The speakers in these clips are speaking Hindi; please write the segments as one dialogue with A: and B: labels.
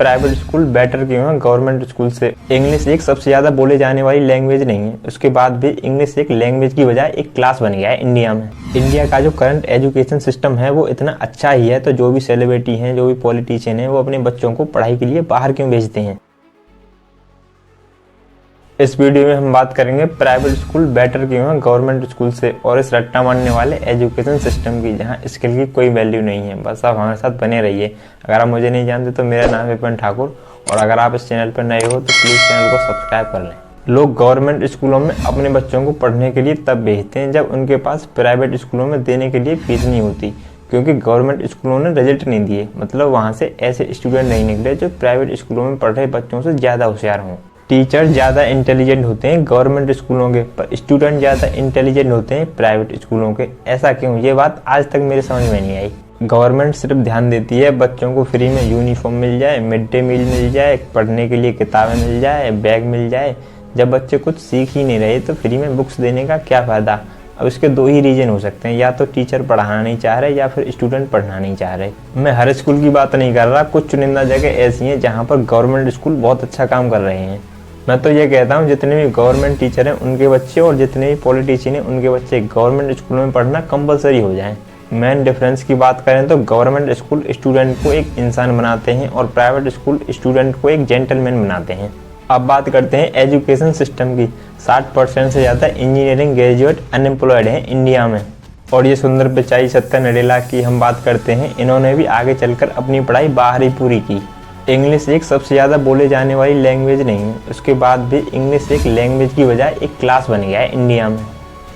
A: प्राइवेट स्कूल बेटर क्यों है गवर्नमेंट स्कूल से। इंग्लिश एक सबसे ज़्यादा बोले जाने वाली लैंग्वेज नहीं है, उसके बाद भी इंग्लिश एक लैंग्वेज की बजाय एक क्लास बन गया है इंडिया में। इंडिया का जो करंट एजुकेशन सिस्टम है वो इतना अच्छा ही है, तो जो भी सेलिब्रिटी हैं, जो भी पॉलिटिशियन हैं, वो अपने बच्चों को पढ़ाई के लिए बाहर क्यों भेजते हैं। इस वीडियो में हम बात करेंगे प्राइवेट स्कूल बेटर क्यों है गवर्नमेंट स्कूल से और इस रट्टा मारने वाले एजुकेशन सिस्टम की, जहां स्किल की कोई वैल्यू नहीं है। बस आप हमारे साथ बने रहिए। अगर आप मुझे नहीं जानते तो मेरा नाम है विपिन ठाकुर, और अगर आप इस चैनल पर नए हो तो प्लीज़ चैनल को सब्सक्राइब कर लें। लोग गवर्नमेंट स्कूलों में अपने बच्चों को पढ़ने के लिए तब भेजते हैं जब उनके पास प्राइवेट स्कूलों में देने के लिए फीस नहीं होती, क्योंकि गवर्नमेंट स्कूलों ने रिजल्ट नहीं दिए। मतलब वहाँ से ऐसे स्टूडेंट नहीं निकले जो प्राइवेट स्कूलों में पढ़ रहे बच्चों से ज़्यादा होशियार हों। टीचर ज़्यादा इंटेलिजेंट होते हैं गवर्नमेंट स्कूलों के, पर स्टूडेंट ज़्यादा इंटेलिजेंट होते हैं प्राइवेट स्कूलों के। ऐसा क्यों, ये बात आज तक मेरे समझ में नहीं आई। गवर्नमेंट सिर्फ ध्यान देती है बच्चों को फ्री में यूनिफॉर्म मिल जाए, मिड डे मील मिल जाए, पढ़ने के लिए किताबें मिल जाए, बैग मिल जाए। जब बच्चे कुछ सीख ही नहीं रहे तो फ्री में बुक्स देने का क्या फ़ायदा। अब इसके दो ही रीजन हो सकते हैं, या तो टीचर पढ़ाना नहीं चाह रहे या फिर स्टूडेंट पढ़ना नहीं चाह रहे। मैं हर स्कूल की बात नहीं कर रहा, कुछ चुनिंदा जगह ऐसी हैं जहाँ पर गवर्नमेंट स्कूल बहुत अच्छा काम कर रहे हैं। मैं तो ये कहता हूँ जितने भी गवर्नमेंट टीचर हैं उनके बच्चे और जितने भी पॉलिटिशियन हैं उनके बच्चे गवर्नमेंट स्कूलों में पढ़ना कंपलसरी हो जाए। मेन डिफरेंस की बात करें तो गवर्नमेंट स्कूल स्टूडेंट को एक इंसान बनाते हैं और प्राइवेट स्कूल स्टूडेंट को एक जेंटलमैन बनाते हैं। अब बात करते हैं एजुकेशन सिस्टम की। 60% से ज़्यादा इंजीनियरिंग ग्रेजुएट अनएम्प्लॉयड हैं इंडिया में। और ये सुंदर पिचाई सत्या नडेला की हम बात करते हैं, इन्होंने भी आगे चलकर अपनी पढ़ाई बाहर ही पूरी की। इंग्लिश एक सबसे ज़्यादा बोले जाने वाली लैंग्वेज नहीं है, उसके बाद भी इंग्लिश एक लैंग्वेज की बजाय एक क्लास बन गया है इंडिया में।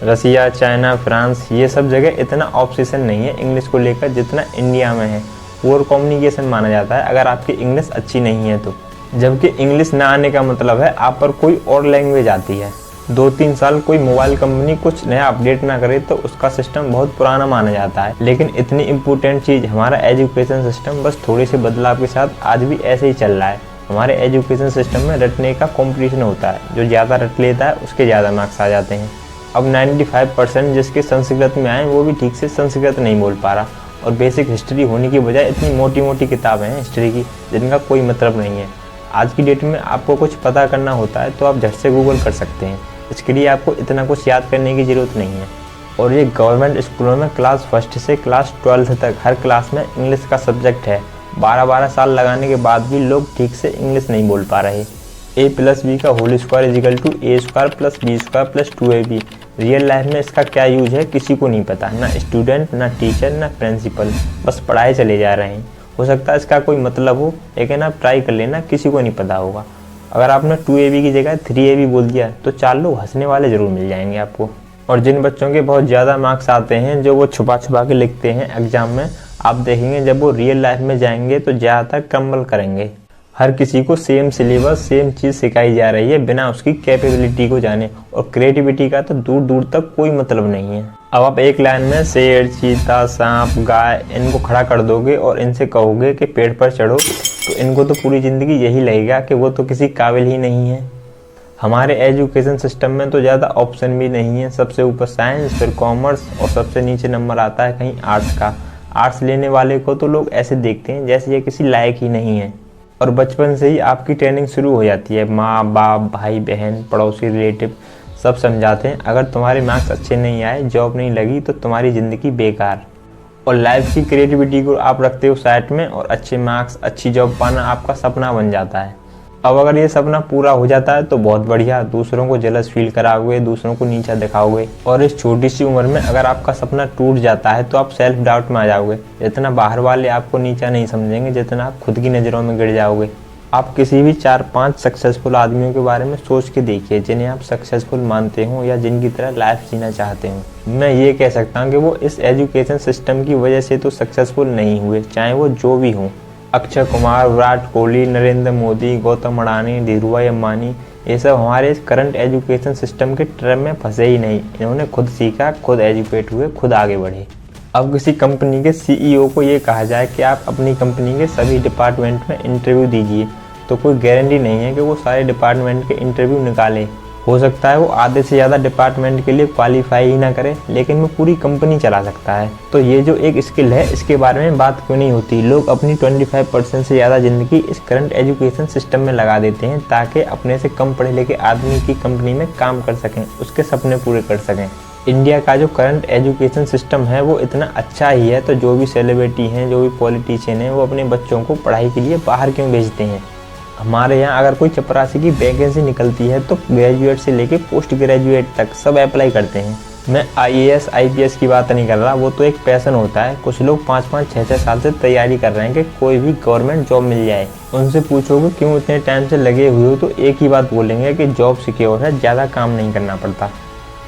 A: रसिया, चाइना, फ्रांस, ये सब जगह इतना ऑब्सेशन नहीं है इंग्लिश को लेकर जितना इंडिया में है। पुअर कम्युनिकेशन माना जाता है अगर आपकी इंग्लिश अच्छी नहीं है तो, जबकि इंग्लिश ना आने का मतलब है आप पर कोई और लैंग्वेज आती है। 2-3 साल कोई मोबाइल कंपनी कुछ नया अपडेट ना करे तो उसका सिस्टम बहुत पुराना माना जाता है। लेकिन इतनी इम्पोर्टेंट चीज़ हमारा एजुकेशन सिस्टम बस थोड़े से बदलाव के साथ आज भी ऐसे ही चल रहा है। हमारे एजुकेशन सिस्टम में रटने का कंपटीशन होता है, जो ज़्यादा रट लेता है उसके ज़्यादा मार्क्स आ जाते हैं। अब 95% जिसके संस्कृत में आए वो भी ठीक से संस्कृत नहीं बोल पा रहा, और बेसिक हिस्ट्री होने की बजाय इतनी मोटी मोटी किताबें हैं हिस्ट्री की जिनका कोई मतलब नहीं है। आज की डेट में आपको कुछ पता करना होता है तो आप झट से गूगल कर सकते हैं, इसके लिए आपको इतना कुछ याद करने की ज़रूरत नहीं है। और ये गवर्नमेंट स्कूलों में क्लास 1 से क्लास 12 तक हर क्लास में इंग्लिश का सब्जेक्ट है। 12-12 साल लगाने के बाद भी लोग ठीक से इंग्लिश नहीं बोल पा रहे। a+b का whole square is equal to a² + b² + 2ab। Real life में इसका क्या यूज है किसी को नहीं पता, ना स्टूडेंट, ना टीचर, ना प्रिंसिपल, बस पढ़ाए चले जा रहे हैं। हो सकता है इसका कोई मतलब हो, लेकिन आप ट्राई कर लेना, किसी को नहीं पता होगा। अगर आपने 2ab की जगह 3ab बोल दिया तो 4 लोग हंसने वाले ज़रूर मिल जाएंगे आपको। और जिन बच्चों के बहुत ज़्यादा मार्क्स आते हैं, जो वो छुपा छुपा के लिखते हैं एग्जाम में, आप देखेंगे जब वो रियल लाइफ में जाएंगे तो ज़्यादातर कम्बल करेंगे। हर किसी को सेम सिलेबस, सेम चीज़ सिखाई जा रही है बिना उसकी कैपेबिलिटी को जाने, और क्रिएटिविटी का तो दूर दूर तक कोई मतलब नहीं है। अब आप एक लाइन में शेर, चीता, सांप, गाय, इनको खड़ा कर दोगे और इनसे कहोगे कि पेड़ पर चढ़ो, तो इनको तो पूरी ज़िंदगी यही लगेगा कि वो तो किसी काबिल ही नहीं है। हमारे एजुकेशन सिस्टम में तो ज़्यादा ऑप्शन भी नहीं है। सबसे ऊपर साइंस, फिर कॉमर्स, और सबसे नीचे नंबर आता है कहीं आर्ट्स का। आर्ट्स लेने वाले को तो लोग ऐसे देखते हैं जैसे ये किसी लायक ही नहीं है। और बचपन से ही आपकी ट्रेनिंग शुरू हो जाती है। माँ बाप, भाई बहन, पड़ोसी, रिलेटिव सब समझाते हैं अगर तुम्हारे मार्क्स अच्छे नहीं आए, जॉब नहीं लगी तो तुम्हारी ज़िंदगी बेकार। और लाइफ की क्रिएटिविटी को आप रखते हो साइड में, और अच्छे मार्क्स, अच्छी जॉब पाना आपका सपना बन जाता है। अब अगर ये सपना पूरा हो जाता है तो बहुत बढ़िया, दूसरों को जेलस फील कराओगे, दूसरों को नीचा दिखाओगे। और इस छोटी सी उम्र में अगर आपका सपना टूट जाता है तो आप सेल्फ डाउट में आ जाओगे। जितना बाहर वाले आपको नीचा नहीं समझेंगे, जितना आप खुद की नज़रों में गिर जाओगे। आप किसी भी 4-5 सक्सेसफुल आदमियों के बारे में सोच के देखिए जिन्हें आप सक्सेसफुल मानते हो या जिनकी तरह लाइफ जीना चाहते हो। मैं ये कह सकता हूँ कि वो इस एजुकेशन सिस्टम की वजह से तो सक्सेसफुल नहीं हुए, चाहे वो जो भी हों। अक्षय कुमार, विराट कोहली, नरेंद्र मोदी, गौतम अडानी, धीरूभाई अंबानी, ये सब हमारे इस करंट एजुकेशन सिस्टम के ट्रैप में फंसे ही नहीं। इन्होंने खुद सीखा, खुद एजुकेट हुए, खुद आगे बढ़े। अब किसी कंपनी के CEO को ये कहा जाए कि आप अपनी कंपनी के सभी डिपार्टमेंट में इंटरव्यू दीजिए, तो कोई गारंटी नहीं है कि वो सारे डिपार्टमेंट के इंटरव्यू निकाले। हो सकता है वो आधे से ज़्यादा डिपार्टमेंट के लिए क्वालिफाई ही ना करे, लेकिन वो पूरी कंपनी चला सकता है। तो ये जो एक स्किल है, इसके बारे में बात क्यों नहीं होती। लोग अपनी 25% से ज़्यादा ज़िंदगी इस करंट एजुकेशन सिस्टम में लगा देते हैं ताकि अपने से कम पढ़े लिखे आदमी की कंपनी में काम कर सकें, उसके सपने पूरे कर सकें। इंडिया का जो करंट एजुकेशन सिस्टम है वो इतना अच्छा ही है, तो जो भी सेलिब्रिटी हैं, जो भी पॉलिटिशियन हैं, वो अपने बच्चों को पढ़ाई के लिए बाहर क्यों भेजते हैं। हमारे यहाँ अगर कोई चपरासी की वैकेंसी निकलती है तो ग्रेजुएट से लेके पोस्ट ग्रेजुएट तक सब अप्लाई करते हैं। मैं IAS IPS की बात नहीं कर रहा, वो तो एक पैशन होता है। कुछ लोग 5-5 6-6 साल से तैयारी कर रहे हैं कि कोई भी गवर्नमेंट जॉब मिल जाए। उनसे पूछोगे क्यों इतने टाइम से लगे हुए हो, तो एक ही बात बोलेंगे कि जॉब सिक्योर है, ज़्यादा काम नहीं करना पड़ता।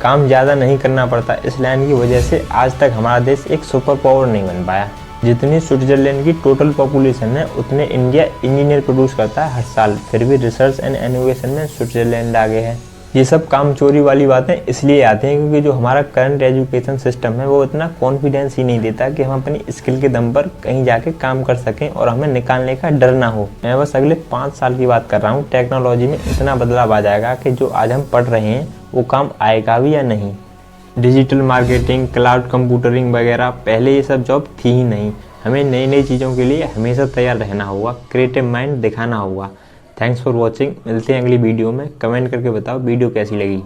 A: काम ज़्यादा नहीं करना पड़ता, इस लाइन की वजह से आज तक हमारा देश एक सुपर पावर नहीं बन पाया। जितनी स्विट्जरलैंड की टोटल पॉपुलेशन है, उतने इंडिया इंजीनियर प्रोड्यूस करता है हर साल, फिर भी रिसर्च एंड इनोवेशन में स्विट्जरलैंड आगे है। ये सब काम चोरी वाली बातें इसलिए आती हैं क्योंकि जो हमारा करंट एजुकेशन सिस्टम है वो इतना कॉन्फिडेंस ही नहीं देता कि हम अपनी स्किल के दम पर कहीं जाके काम कर सकें और हमें निकालने का डर ना हो। मैं बस अगले 5 साल की बात कर रहा हूँ। टेक्नोलॉजी में इतना बदलाव आ जाएगा कि जो आज हम पढ़ रहे हैं वो काम आएगा भी या नहीं। डिजिटल मार्केटिंग, क्लाउड कंप्यूटरिंग वगैरह, पहले ये सब जॉब थी ही नहीं। हमें नई नई चीज़ों के लिए हमेशा तैयार रहना होगा, क्रिएटिव माइंड दिखाना होगा। Thanks for watching. मिलते हैं अगली वीडियो में। कमेंट करके बताओ वीडियो कैसी लगी।